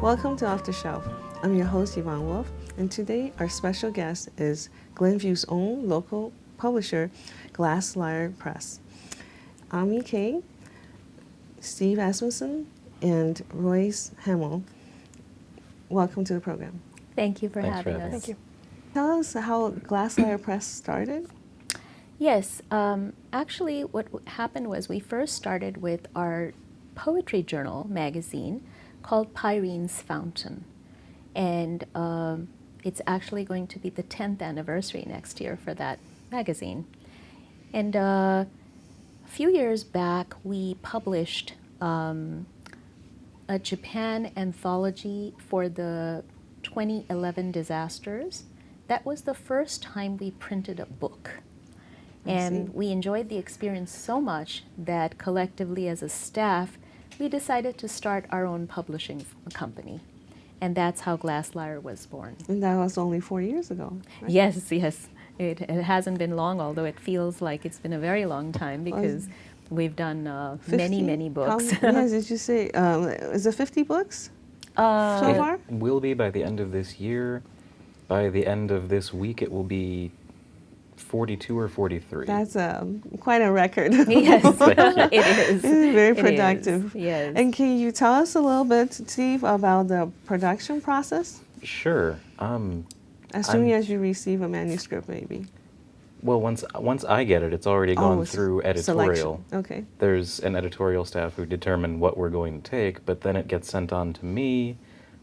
Welcome to Off the Shelf. I'm your host, Yvonne Wolf, and today our special guest is Glenview's own local publisher, Glass Lyre Press. Ami Kay, Steve Asmussen, and Royce Hamill. Welcome to the program. Thank you for Thanks having for having us. us. Thank you. Tell us how Glass Lyre Press started. Yes, actually what happened was we first started with our poetry journal magazine called Pyrene's Fountain. And it's actually going to be the 10th anniversary next year for that magazine. And a few years back, we published a Japan anthology for the 2011 disasters. That was the first time we printed a book. And we enjoyed the experience so much that collectively as a staff, we decided to start our own publishing company. And that's how Glass Lyre was born. And that was only 4 years ago, right? Yes, yes. It hasn't been long, although it feels like it's been a very long time because we've done many books. Yes, did you say, is it 50 books so far? It will be by the end of this year. By the end of this week, it will be 42 or 43. That's quite a record. Yes, it is. It's very It productive. is, yes. And can you tell us a little bit, Steve, about the production process? Sure. As soon as you receive a manuscript, maybe. Well, once I get it, it's already gone it's through editorial. selection. Okay. There's an editorial staff who determine what we're going to take, but then it gets sent on to me,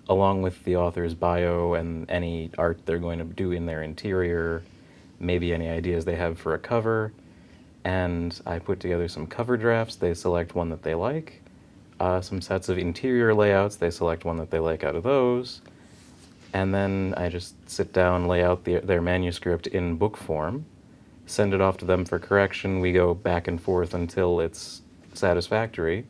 along with the author's bio and any art they're going to do in their interior, maybe any ideas they have for a cover, and I put together some cover drafts. They select one that they like. Some sets of interior layouts. They select one that they like out of those. And then I just sit down, lay out their manuscript in book form, send it off to them for correction. We go back and forth until it's satisfactory,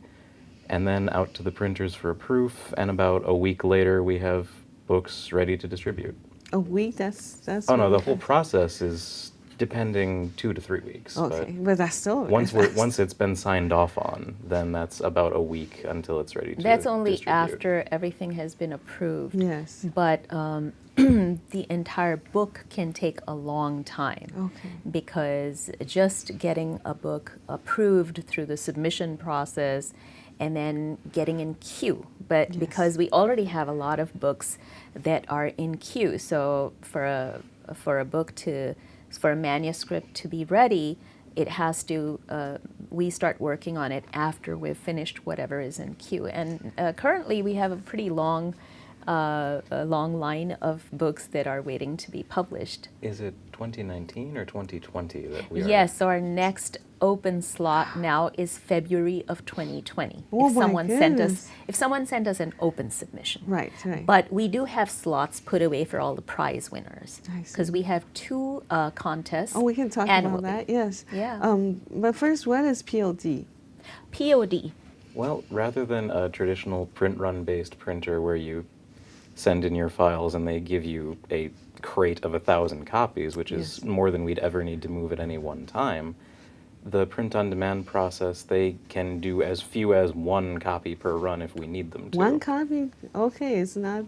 and then out to the printers for a proof, and about a week later we have books ready to distribute. A week? That's Oh no, really the whole fast. process is depending 2 to 3 weeks. Okay, but that's still very Once fast. once it's been signed off on, then that's about a week until it's ready to That's only distribute. after everything has been approved. Yes. But the entire book can take a long time. Okay. Because just getting a book approved through the submission process and then getting in queue. But because we already have a lot of books that are in queue, so for a manuscript to be ready, it has to, we start working on it after we've finished whatever is in queue. And currently we have a pretty long line of books that are waiting to be published. Is it 2019 or 2020 that we are? Yes, so our next open slot now is February of 2020. Oh if my someone sent us an open submission. Right, right. But we do have slots put away for all the prize winners I see. because we have 2 contests. Oh, we can talk annually. about that, yes. Yeah. But first, what is POD? POD. Well, rather than a traditional print run based printer where you send in your files and they give you a crate of 1,000 copies, which is more than we'd ever need to move at any one time, the print on demand process, they can do as few as 1 copy per run if we need them to. 1 copy? Okay, it's not.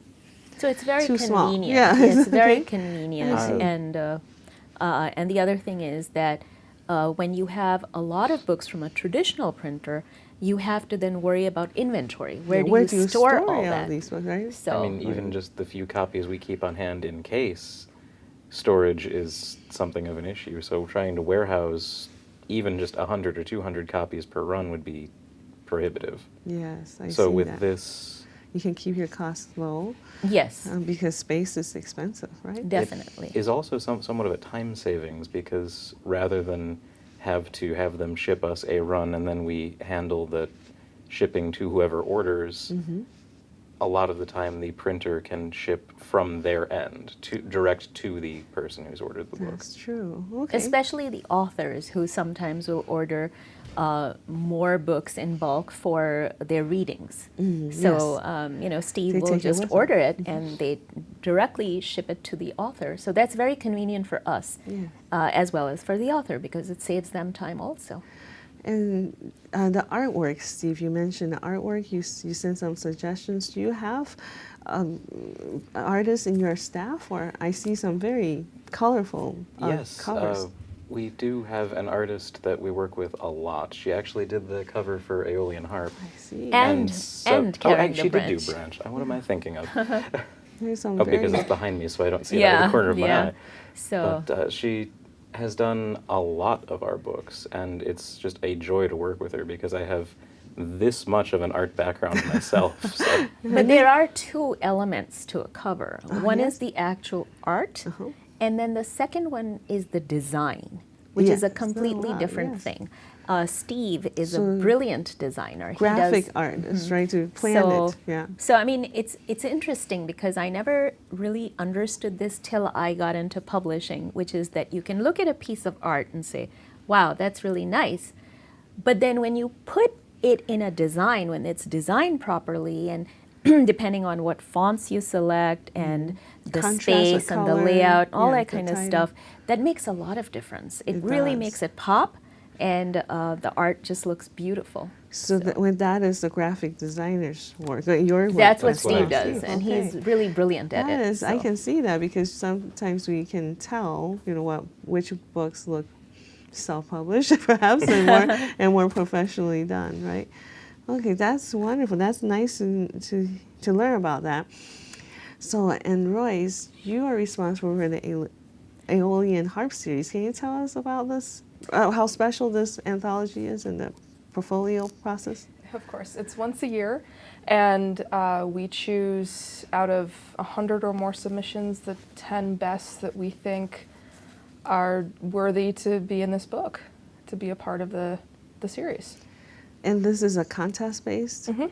So it's very Too small. convenient. Yeah. It's very Okay. convenient. I see. And the other thing is that when you have a lot of books from a traditional printer, you have to then worry about inventory. Where do you store all that? these books, right? So, I mean, even just the few copies we keep on hand in case, storage is something of an issue. So trying to warehouse even just 100 or 200 copies per run would be prohibitive. Yes, I see So with that. this, You can keep your costs low yes, because space is expensive, right? definitely. it is also somewhat of a time savings, because rather than have to have them ship us a run and then we handle the shipping to whoever orders, a lot of the time the printer can ship from their end direct to the person who's ordered the book. That's true. Okay. Especially the authors who sometimes will order more books in bulk for their readings. So, Steve They will take it just with them. order it and they directly ship it to the author. So that's very convenient for us Yeah. as well as for the author because it saves them time also. And the artwork, Steve, you mentioned the artwork. You sent some suggestions. Do you have artists in your staff, or I see some very colorful Yes, covers. we do have an artist that we work with a lot. She actually did the cover for Aeolian Harp. I see. And carrying she the did do branch. branch. What am I thinking of? There's some Oh, very because it's behind me, so I don't see it out of the corner of my eye. So But she has done a lot of our books, and it's just a joy to work with her because I have this much of an art background myself. So. but there are two elements to a cover. One yes. is the actual art, Uh-huh. and then the second one is the design, which is a Yes, completely a lot, different yes. thing. Steve is a So brilliant designer. He graphic does, artist, right? To plan it. Yeah. So I mean, it's interesting because I never really understood this till I got into publishing, which is that you can look at a piece of art and say, "Wow, that's really nice," but then when you put it in a design, when it's designed properly, and depending on what fonts you select and the Contrast with space and the color, layout, all yeah, that the kind of title. stuff, that makes a lot of difference. It It really does. makes it pop, and the art just looks beautiful. So when that is the graphic designer's work, your work. That's what That's what Steve I does, see. and Okay. he's really brilliant at That it. is, I so. can see that because sometimes we can tell, which books look self-published, perhaps, and more professionally done, right? Okay, that's wonderful. That's nice to learn about that. So, and Royce, you are responsible for the Aeolian Harp series. Can you tell us about this? How special this anthology is in the portfolio process? Of course, it's once a year, and we choose out of 100 or more submissions the 10 best that we think are worthy to be in this book, to be a part of the series. And this is a contest based? Mm-hmm.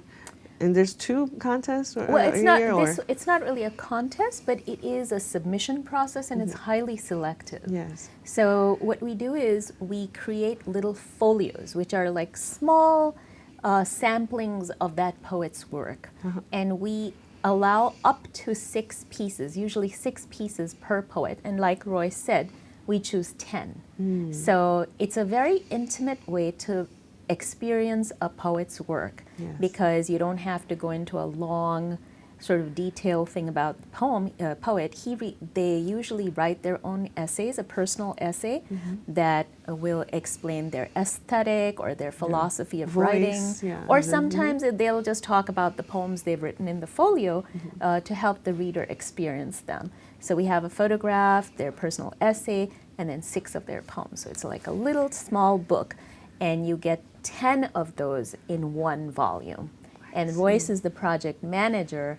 And there's 2 contests Well, a it's not year, or? it's not really a contest, but it is a submission process, and it's highly selective. Yes. So what we do is we create little folios, which are like small samplings of that poet's work, and we allow up to 6 pieces, usually 6 pieces per poet. And like Roy said, we choose 10. So it's a very intimate way to experience a poet's work, Yes. because you don't have to go into a long sort of detailed thing about the poet. They usually write their own essays, a personal essay that will explain their aesthetic or their philosophy of Voice, writing. yeah, Or and then- sometimes they'll just talk about the poems they've written in the folio to help the reader experience them. So we have a photograph, their personal essay, and then 6 of their poems. So it's like a little small book, and you get 10 of those in one volume. And Royce is the project manager,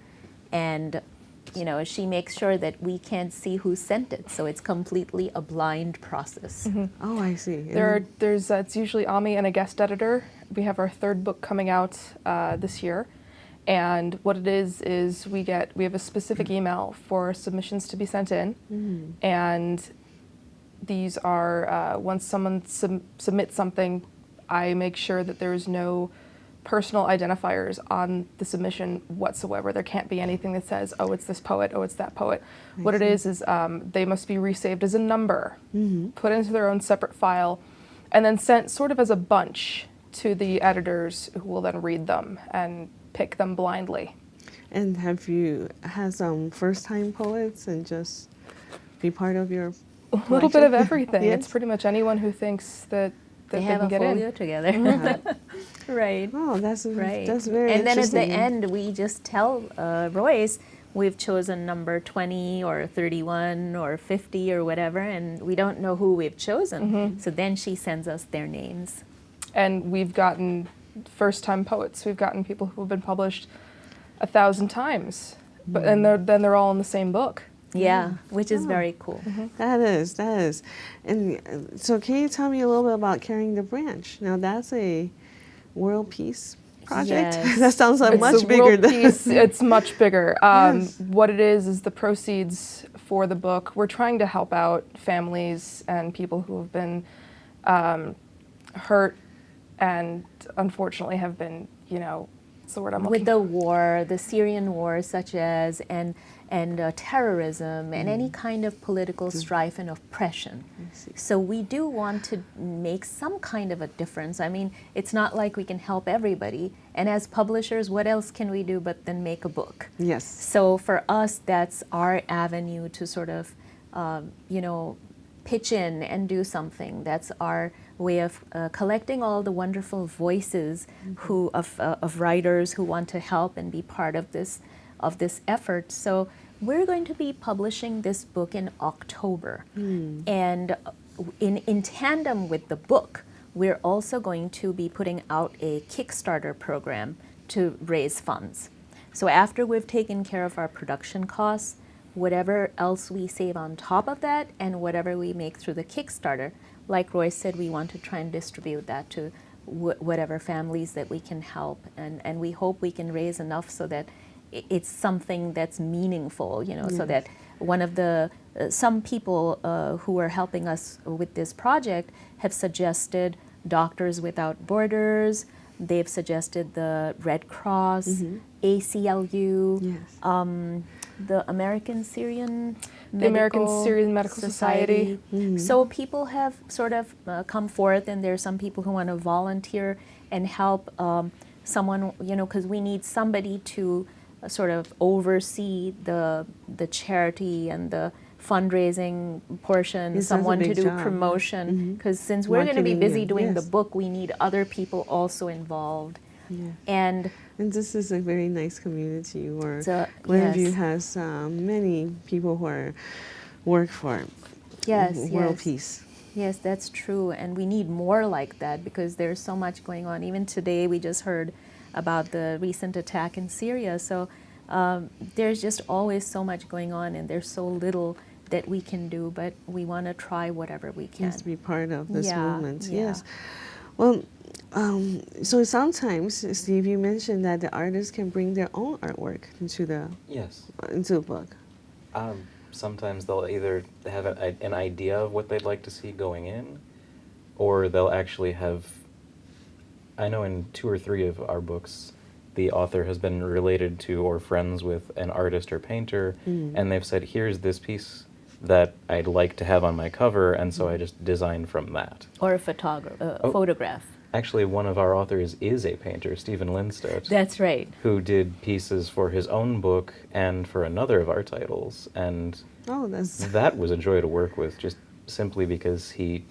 and she makes sure that we can't see who sent it, so it's completely a blind process. Oh, I see. There's it's usually Ami and a guest editor. We have our 3rd book coming out this year, and what it is we have a specific email for submissions to be sent in, and these are once someone submits something, I make sure that there's no personal identifiers on the submission whatsoever. There can't be anything that says, oh, it's this poet, oh, it's that poet. What it is they must be resaved as a number, put into their own separate file, and then sent sort of as a bunch to the editors, who will then read them and pick them blindly. And have you had some first-time poets and just be part of your A little bit of everything. Yes. It's pretty much anyone who thinks that They they have can a get folio in. together. Right. Oh, that's Right. that's very And then at the interesting. end, we just tell Royce, we've chosen number 20 or 31 or 50 or whatever, and we don't know who we've chosen. So then she sends us their names. And we've gotten first-time poets. We've gotten people who have been published 1,000 times, but and then they're all in the same book. Yeah, which is Oh. very cool. That is. And so can you tell me a little bit about Carrying the Branch? Now, that's a world peace project. Yes. That sounds like It's much a bigger world than piece. It's much bigger. Yes. What it is the proceeds for the book. We're trying to help out families and people who have been hurt and unfortunately have been, That's the word I'm with looking the for. war, the Syrian war, such as and terrorism and any kind of political strife and oppression. see. So we do want to make some kind of a difference. I mean, it's not like we can help everybody. And as publishers, what else can we do but then make a book? Yes. So for us, that's our avenue to sort of, you know, pitch in and do something. That's our way of collecting all the wonderful voices who of writers who want to help and be part of this effort. So we're going to be publishing this book in October, and in tandem with the book, we're also going to be putting out a Kickstarter program to raise funds. So after we've taken care of our production costs, whatever else we save on top of that and whatever we make through the Kickstarter, like Roy said, we want to try and distribute that to whatever families that we can help. And we hope we can raise enough so that it's something that's meaningful, you know, so that one of the, some people who are helping us with this project have suggested Doctors Without Borders. They've suggested the Red Cross, ACLU, Yes. the American Syrian The American Syrian Medical Society. So people have sort of come forth, and there's some people who want to volunteer and help someone, you know, because we need somebody to sort of oversee the charity and the fundraising portion, Yes, that's a someone to big do job. promotion, because since we're going to be Marketing busy and- doing the yes. book, we need other people also involved. Yeah. And And this is a very nice community where So, Glenview yes. has many people who are work for yes, world yes. peace. Yes, that's true, and we need more like that because there's so much going on. Even today, we just heard about the recent attack in Syria. So there's just always so much going on, and there's so little that we can do, but we want to try whatever we can. Yes, to be part of this Yeah, movement. yeah. Yes. Well, so sometimes, Steve, you mentioned that the artists can bring their own artwork into the book. Sometimes they'll either have an idea of what they'd like to see going in, or they'll actually have. I know in 2 or 3 of our books, the author has been related to or friends with an artist or painter, and they've said, here's this piece that I'd like to have on my cover, and so I just designed from that. Or a photograph. Actually, one of our authors is a painter, Stephen Lindstedt, That's right. who did pieces for his own book and for another of our titles, and Oh, that's that was a joy to work with, just simply because he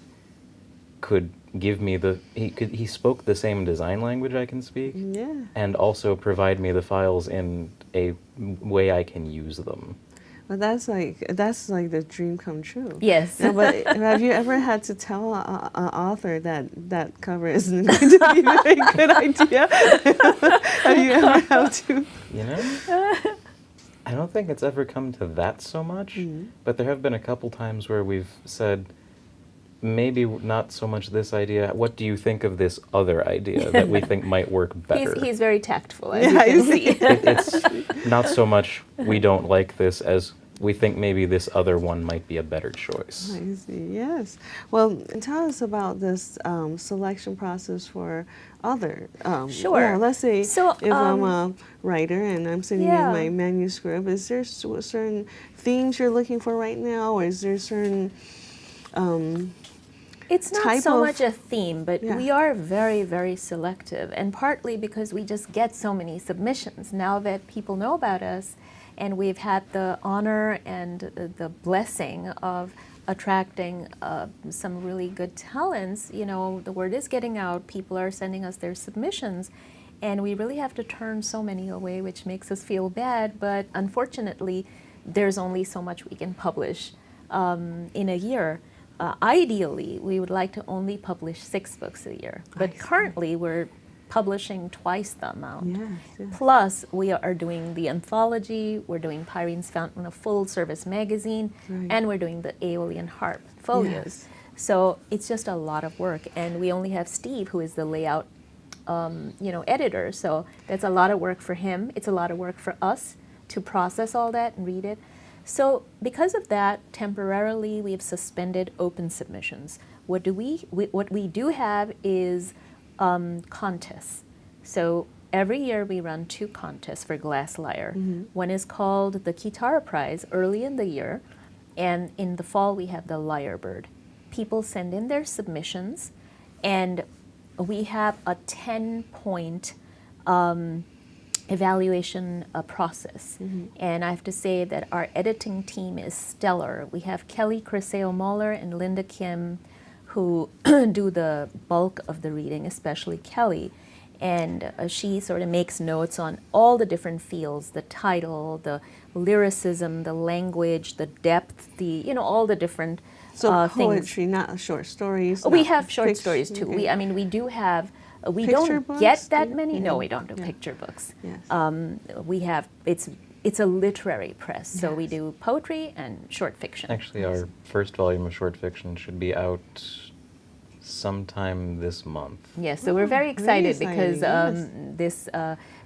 could give me he spoke the same design language I can speak, yeah. and also provide me the files in a way I can use them. Well, that's like the dream come true. Yes. No, but have you ever had to tell an author that cover isn't going to be a very good idea? Have you ever had to? You know? I don't think it's ever come to that so much, but there have been a couple times where we've said, maybe not so much this idea, what do you think of this other idea that we think might work better? He's very tactful, as Yeah, you can see. It's not so much we don't like this as we think maybe this other one might be a better choice. I see. Yes. Well, tell us about this selection process for other. Sure. Yeah, let's say So, if I'm a writer and I'm sending yeah. in my manuscript, is there certain themes you're looking for right now, or is there certain It's not type so of- much a theme, but Yeah. we are very, very selective, and partly because we just get so many submissions now that people know about us, and we've had the honor and the blessing of attracting some really good talents. You know, the word is getting out, people are sending us their submissions, and we really have to turn so many away, which makes us feel bad, but unfortunately, there's only so much we can publish in a year. Ideally, we would like to only publish 6 books a year, but currently we're publishing twice the amount. Yes, yes. Plus, we are doing the Anthology, we're doing Pyrene's Fountain, a full-service magazine, Right. and we're doing the Aeolian Harp folios. Yes. So it's just a lot of work, and we only have Steve, who is the layout, editor. So that's a lot of work for him. It's a lot of work for us to process all that and read it. So because of that, temporarily we have suspended open submissions. What we do have is contests. So every year we run 2 contests for Glass Lyre. One is called the Kitara Prize early in the year, and in the fall we have the Lyrebird. People send in their submissions, and we have a 10-point evaluation process. And I have to say that our editing team is stellar. We have Kelly Criseo-Moller and Linda Kim who do the bulk of the reading, especially Kelly. And she sort of makes notes on all the different fields, the title, the lyricism, the language, the depth, all the different So things. poetry, not short stories. We not have short fiction. stories too. Okay. We do have, we Picture don't books, get do that you? many. No, Yeah. we don't do Yeah. picture books. Yes. We have, it's a literary press, so we Yes. do poetry and short fiction. Actually, our first volume of short fiction should be out sometime this month. Yes, so we're very very excited because exciting, this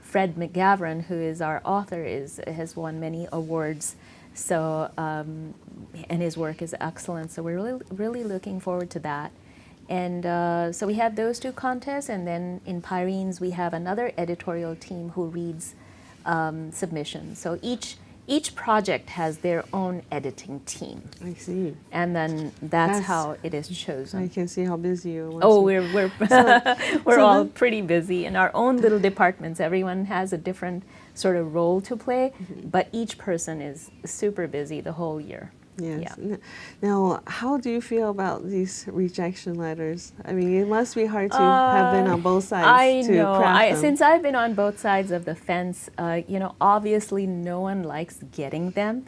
Fred McGavran, who is our author, has won many awards. So and his work is excellent. So we're really looking forward to that. And so we have those 2 contests, and then in Pyrenees we have another editorial team who reads submissions. So each project has their own editing team, I see. and then that's how it is chosen. I can see how busy you are. Oh, we're we're so all then- pretty busy in our own little departments. Everyone has a different sort of role to play, but each person is super busy the whole year. Yes. Yeah. Now, how do you feel about these rejection letters? I mean, it must be hard to have been on both sides I to know. craft them. Since I've been on both sides of the fence, obviously no one likes getting them,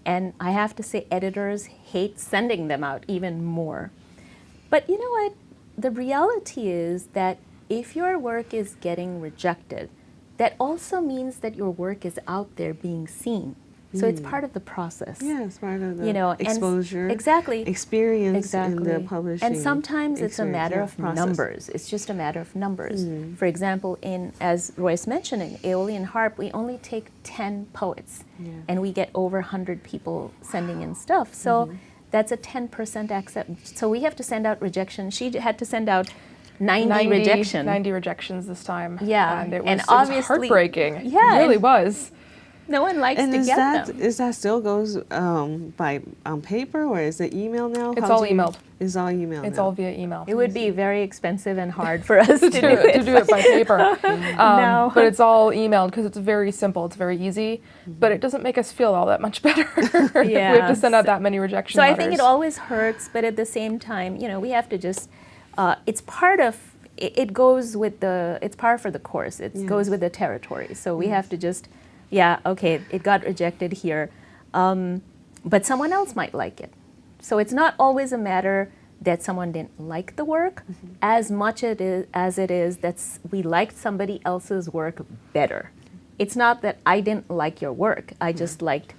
and I have to say editors hate sending them out even more. But you know what? The reality is that if your work is getting rejected, that also means that your work is out there being seen. So it's part of the process. Yes, part of the and exposure, exactly, experience in the publishing. And sometimes it's a matter of process. numbers. It's just a matter of numbers. For example, as Royce mentioned, in Aeolian Harp, we only take 10 poets, and we get over 100 people sending in stuff. So that's a 10% accept. So we have to send out rejection. She had to send out 90 rejection. 90 rejections this time. Yeah, And it and was obviously- heartbreaking. Yeah, It really and- was. No one likes And to get them. is that still goes by on paper, or is it email now? It's How all do you- emailed. It's all email. It's now. all via email. It would be very expensive and hard for us to do to do it by paper. No. But it's all emailed because it's very simple. It's very easy. But it doesn't make us feel all that much better if we have to send out that many rejection So letters. I think it always hurts, but at the same time, we have to just, it's part of, it goes with it's par for the course. It goes with the territory. So we have to just, okay, it got rejected here, but someone else might like it. So it's not always a matter that someone didn't like the work, as much as it is that we liked somebody else's work better. It's not that I didn't like your work. I just liked,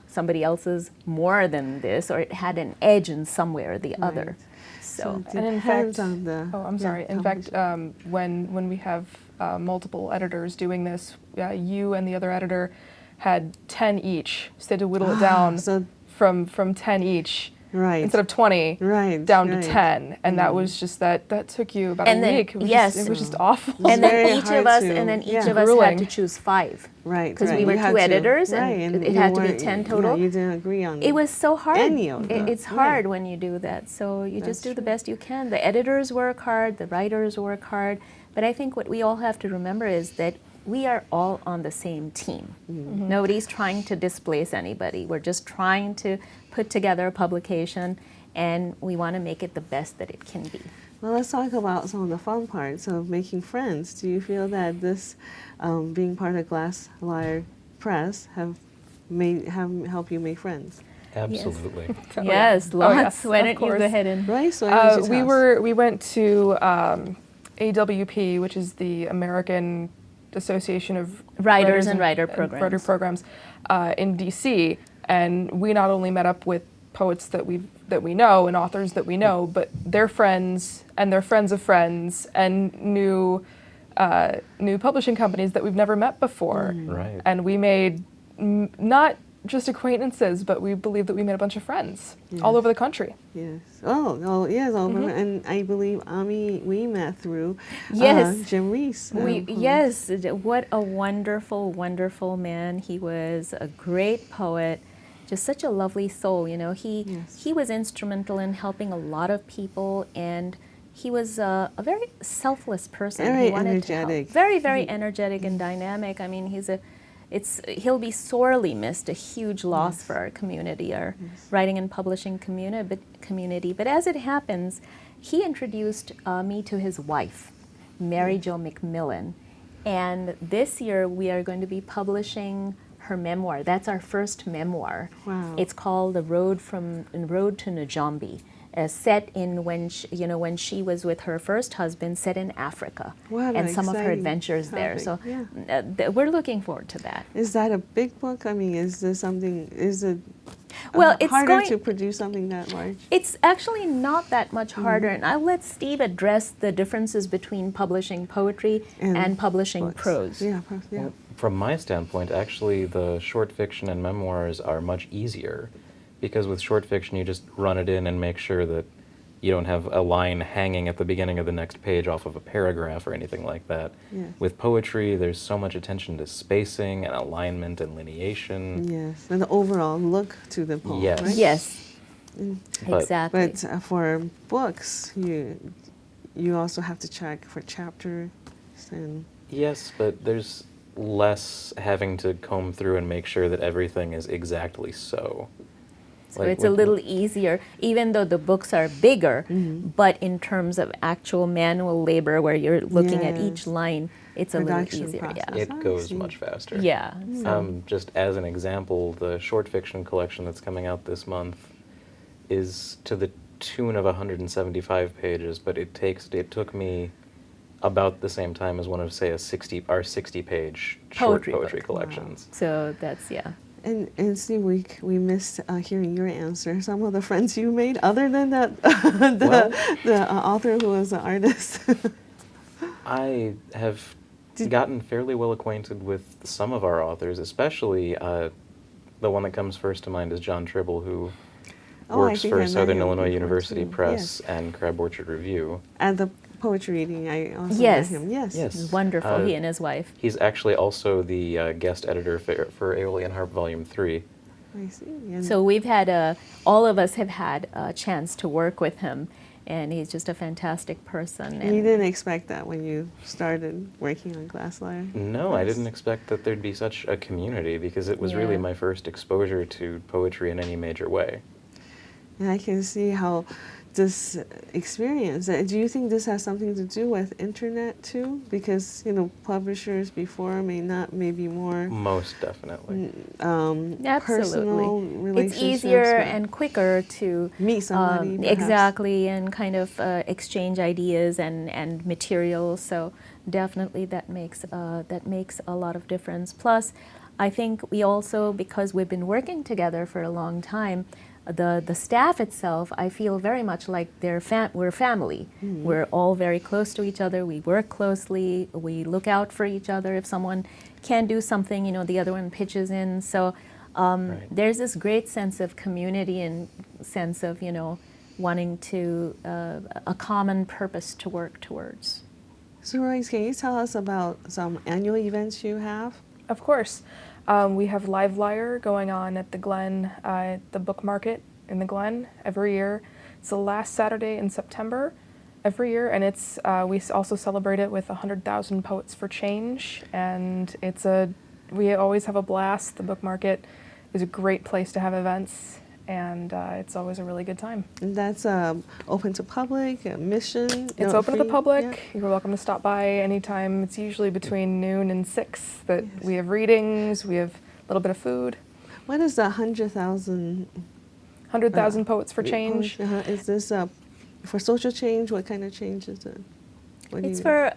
somebody else's more than this, or it had an edge in some way or the other. So, it And in depends fact- on the. Oh, I'm sorry. In fact, when we have multiple editors doing this, you and the other editor had 10 each. So they had to whittle it down so- from 10 each. Right. Instead of 20, Right, down right. to 10. And that was just that took you about And a then- week. It was yes. just, it was just awful. and very then each hard of us, to- and then each yeah. of us Grueling. had to choose 5. Right. Because right. we were You had 2 to- editors, right, and it you had to be weren't- 10 yeah, total. you didn't agree on It was so hard. any of them. It's Right. hard when you do that. So you just do the best you can. The editors work hard, the writers work hard. But I think what we all have to remember is that we are all on the same team. Nobody's trying to displace anybody. We're just trying to put together a publication, and we want to make it the best that it can be. Well, let's talk about some of the fun parts of making friends. Do you feel that this, being part of Glass Lyre Press, have helped you make friends? Absolutely. Oh, Yes, yeah. lots. Oh, yes, Why of don't you course. go ahead and... Right. So why did you tell us? We went to AWP, which is the American Association of Writers and Writer Programs. Writer programs in DC, and we not only met up with poets that we know and authors that we know, but their friends and their friends of friends and new publishing companies that we've never met before. Right. And we made not just acquaintances, but we believe that we made a bunch of friends Yes. all over the country. Yes. Oh, yes. And I believe Ami, we met through Yes. Jim Reese. Yes, what a wonderful, wonderful man. He was a great poet, just such a lovely soul. You know, Yes. he was instrumental in helping a lot of people, and he was a very selfless person. Very He wanted to help. energetic. Very, very energetic and dynamic. I mean, he'll be sorely missed, a huge loss Yes. for our community, our writing and publishing community. But as it happens, he introduced me to his wife, Mary Jo McMillan. And this year we are going to be publishing her memoir. That's our first memoir. Wow. It's called The Road to Njombe. Set in when she was with her first husband, set in Africa, What and an some of her exciting adventures there. So topic, we're looking forward to that. Is that a big book? I mean, is this something? Is it Well, it's harder going- to produce something that large? It's actually not that much harder, and I'll let Steve address the differences between publishing poetry and publishing books. prose. Yeah. Well, from my standpoint, actually, the short fiction and memoirs are much easier, because with short fiction, you just run it in and make sure that you don't have a line hanging at the beginning of the next page off of a paragraph or anything like that. Yeah. With poetry, there's so much attention to spacing and alignment and lineation. Yes, and the overall look to the poem. Yes. Right? Yes, But- exactly. But for books, you also have to check for chapters and Yes, but there's less having to comb through and make sure that everything is exactly so. So Like it's a with- little easier, even though the books are bigger, but in terms of actual manual labor where you're looking at each Yes. line, it's a Production little easier. process. Yeah. It I goes see. much faster. Yeah. Just as an example, the short fiction collection that's coming out this month is to the tune of 175 pages, but it took me about the same time as one of, say, our 60-page short Poetry poetry book. collections. So that's, yeah. And Steve, we missed hearing your answer. Some of the friends you made, other than that, the author who was an artist. I have gotten fairly well acquainted with some of our authors, especially the one that comes first to mind is John Tribble, who Oh, I works think I for met Southern him Illinois before, University too. Press Yes. and Crab Orchard Review. At the poetry reading, I also Yes. met him. Yes. Yes. It's wonderful, he and his wife. He's actually also the guest editor for Aeolian Harp Volume 3. I see. And So we've had, all of us have had a chance to work with him, and he's just a fantastic person. you And didn't expect that when you started working on Glass Lyre? No, I Yes. didn't expect that there'd be such a community, because it was really Yeah. my first exposure to poetry in any major way. And I can see how this experience, do you think this has something to do with internet too? Because, publishers before may be more Most definitely. personal Absolutely. relationships. It's easier but and quicker to meet somebody. perhaps. exactly, and kind of exchange ideas and materials. So definitely that makes a lot of difference. Plus, I think we also, because we've been working together for a long time, the staff itself, I feel very much like we're family. We're all very close to each other. We work closely. We look out for each other. If someone can't do something, the other one pitches in. So Right. there's this great sense of community and sense of, wanting to, a common purpose to work towards. So, Royce, can you tell us about some annual events you have? Of course. We have Live Lyre going on at the Glen, the book market in the Glen every year. It's the last Saturday in September every year, and it's we also celebrate it with 100,000 Poets for Change, and we always have a blast. The book market is a great place to have events, and it's always a really good time. And that's open to public, admission? It's no, open to the free? public. Yeah. You're welcome to stop by anytime. It's usually between noon and 6 that Yes. we have readings, we have a little bit of food. What is the 100,000? 100,000 Poets for Change. Is this for social change? What kind of change is it? What do It's you- for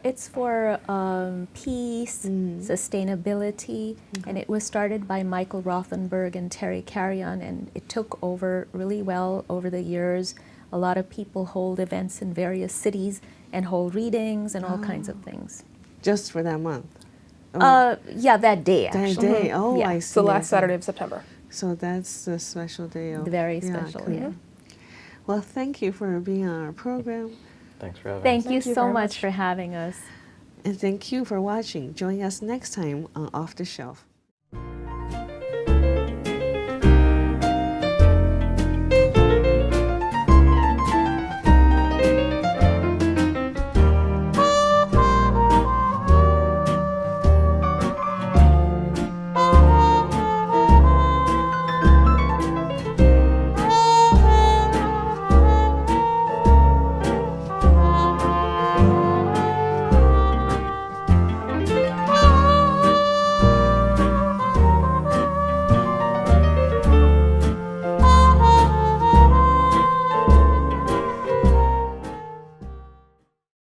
peace, sustainability, and it was started by Michael Rothenberg and Terry Carrion, and it took over really well over the years. A lot of people hold events in various cities and hold readings and all kinds of things. Just for that month? Yeah, that day actually. That day. Oh, Yeah. I see. It's the last okay. Saturday of September. So that's the special day of Very yeah, special, cool. yeah. Well, thank you for being on our program. Thanks for having Thank us. you Thank you so very much much. for having us. And thank you for watching. Join us next time on Off the Shelf.